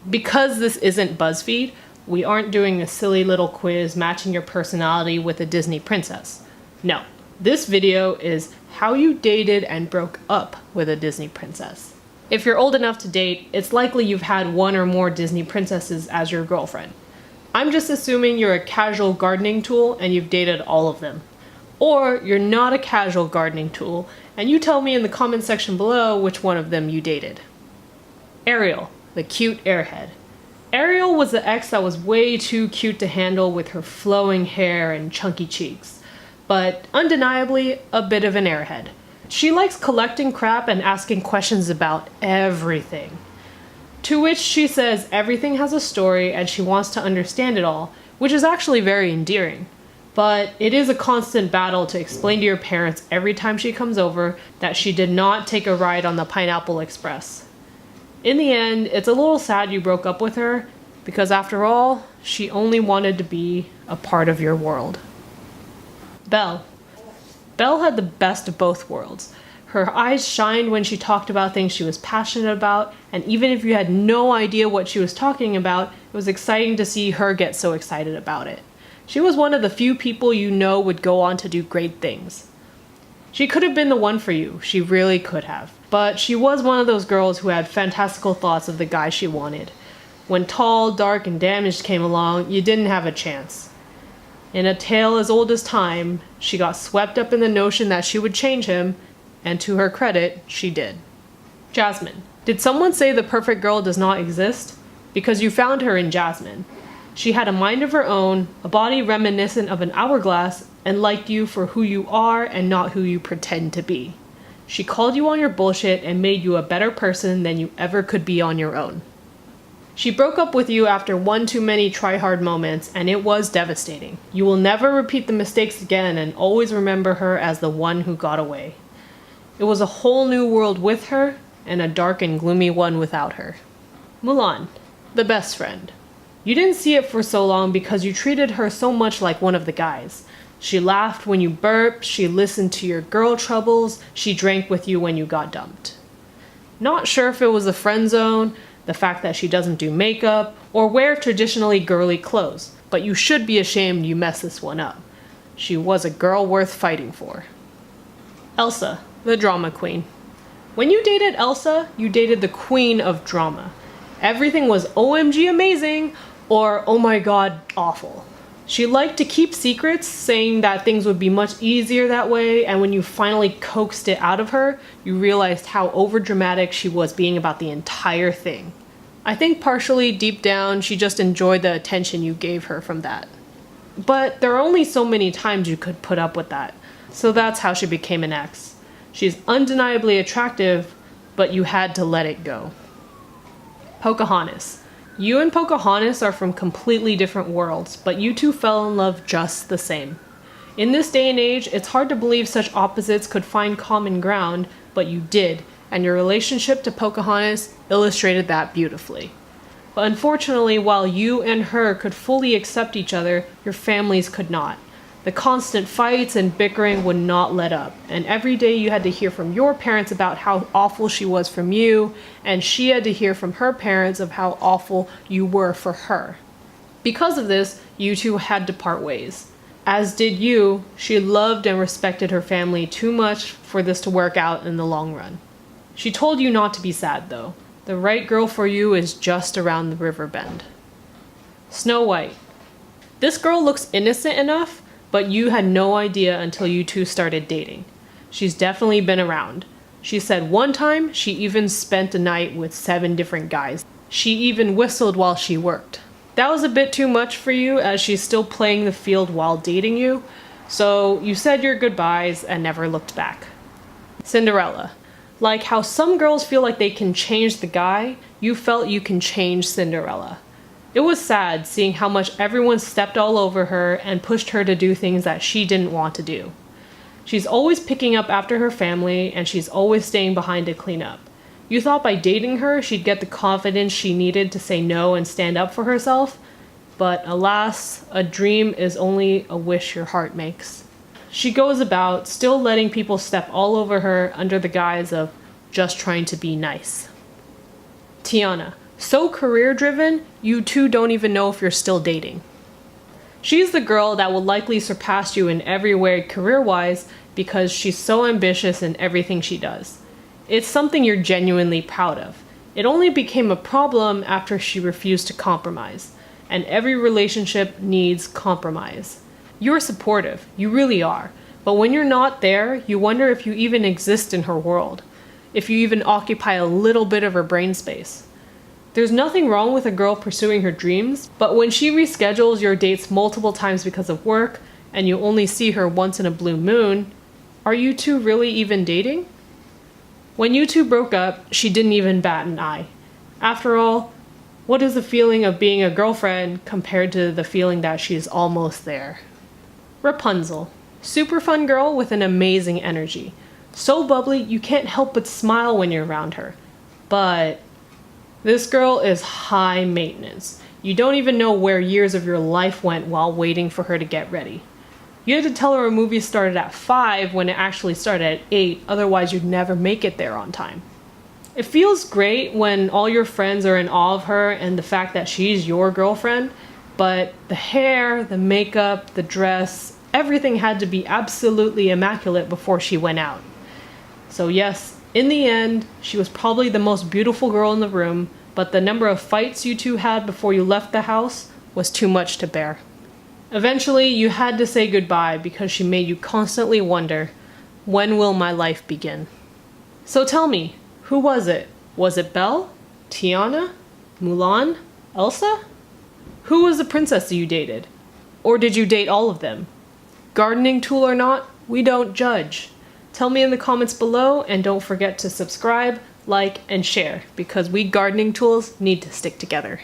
Because this isn't BuzzFeed, we aren't doing a silly little quiz matching your personality with a Disney princess. No, this video is how you dated and broke up with a Disney princess. If you're old enough to date, it's likely you've had one or more Disney princesses as your girlfriend. I'm just assuming you're a casual gardening tool and you've dated all of them. Or you're not a casual gardening tool and you tell me in the comment section below which one of them you dated. Ariel, the cute airhead. Ariel was the ex that was way too cute to handle with her flowing hair and chunky cheeks, but undeniably a bit of an airhead. She likes collecting crap and asking questions about everything. To which she says everything has a story and she wants to understand it all, which is actually very endearing. But it is a constant battle to explain to your parents every time she comes over that she did not take a ride on the Pineapple Express. In the end, it's a little sad you broke up with her, because after all, she only wanted to be a part of your world. Belle. Belle had the best of both worlds. Her eyes shined when she talked about things she was passionate about, and even if you had no idea what she was talking about, it was exciting to see her get so excited about it. She was one of the few people you know would go on to do great things. She could have been the one for you, she really could have. But she was one of those girls who had fantastical thoughts of the guy she wanted. When tall, dark, and damaged came along, you didn't have a chance. In a tale as old as time, she got swept up in the notion that she would change him, and to her credit, she did. Jasmine. Did someone say the perfect girl does not exist? Because you found her in Jasmine. She had a mind of her own, a body reminiscent of an hourglass, and liked you for who you are and not who you pretend to be. She called you on your bullshit and made you a better person than you ever could be on your own. She broke up with you after one too many try-hard moments, and it was devastating. You will never repeat the mistakes again and always remember her as the one who got away. It was a whole new world with her, and a dark and gloomy one without her. Mulan, the best friend. You didn't see it for so long because you treated her so much like one of the guys. She laughed when you burped, she listened to your girl troubles, she drank with you when you got dumped. Not sure if it was the friend zone, the fact that she doesn't do makeup, or wear traditionally girly clothes, but you should be ashamed you messed this one up. She was a girl worth fighting for. Elsa, the drama queen. When you dated Elsa, you dated the queen of drama. Everything was OMG amazing, or oh my god, awful. She liked to keep secrets, saying that things would be much easier that way, and when you finally coaxed it out of her, you realized how overdramatic she was being about the entire thing. I think partially deep down, she just enjoyed the attention you gave her from that. But there are only so many times you could put up with that, so that's how she became an ex. She's undeniably attractive, but you had to let it go. Pocahontas. You and Pocahontas are from completely different worlds, but you two fell in love just the same. In this day and age, it's hard to believe such opposites could find common ground, but you did, and your relationship to Pocahontas illustrated that beautifully. But unfortunately, while you and her could fully accept each other, your families could not. The constant fights and bickering would not let up, and every day you had to hear from your parents about how awful she was from you, and she had to hear from her parents of how awful you were for her. Because of this, you two had to part ways. As did you, she loved and respected her family too much for this to work out in the long run. She told you not to be sad though. The right girl for you is just around the river bend. Snow White. This girl looks innocent enough, but you had no idea until you two started dating. She's definitely been around. She said one time she even spent a night with 7 different guys. She even whistled while she worked. That was a bit too much for you as she's still playing the field while dating you, so you said your goodbyes and never looked back. Cinderella. Like how some girls feel like they can change the guy, you felt you can change Cinderella. It was sad seeing how much everyone stepped all over her and pushed her to do things that she didn't want to do. She's always picking up after her family, and she's always staying behind to clean up. You thought by dating her she'd get the confidence she needed to say no and stand up for herself, but alas, a dream is only a wish your heart makes. She goes about still letting people step all over her under the guise of just trying to be nice. Tiana. So career driven, you two don't even know if you're still dating. She's the girl that will likely surpass you in every way career-wise because she's so ambitious in everything she does. It's something you're genuinely proud of. It only became a problem after she refused to compromise. And every relationship needs compromise. You're supportive, you really are. But when you're not there, you wonder if you even exist in her world. If you even occupy a little bit of her brain space. There's nothing wrong with a girl pursuing her dreams, but when she reschedules your dates multiple times because of work, and you only see her once in a blue moon, are you two really even dating? When you two broke up, she didn't even bat an eye. After all, what is the feeling of being a girlfriend compared to the feeling that she's almost there? Rapunzel. Super fun girl with an amazing energy. So bubbly, you can't help but smile when you're around her. But this girl is high maintenance. You don't even know where years of your life went while waiting for her to get ready. You had to tell her a movie started at 5 when it actually started at 8, otherwise you'd never make it there on time. It feels great when all your friends are in awe of her and the fact that she's your girlfriend, but the hair, the makeup, the dress, everything had to be absolutely immaculate before she went out. So yes, in the end, she was probably the most beautiful girl in the room, but the number of fights you two had before you left the house was too much to bear. Eventually, you had to say goodbye because she made you constantly wonder, when will my life begin? So tell me, who was it? Was it Belle? Tiana? Mulan? Elsa? Who was the princess that you dated? Or did you date all of them? Gardening tool or not, we don't judge. Tell me in the comments below, and don't forget to subscribe, like, and share, because we gardening tools need to stick together.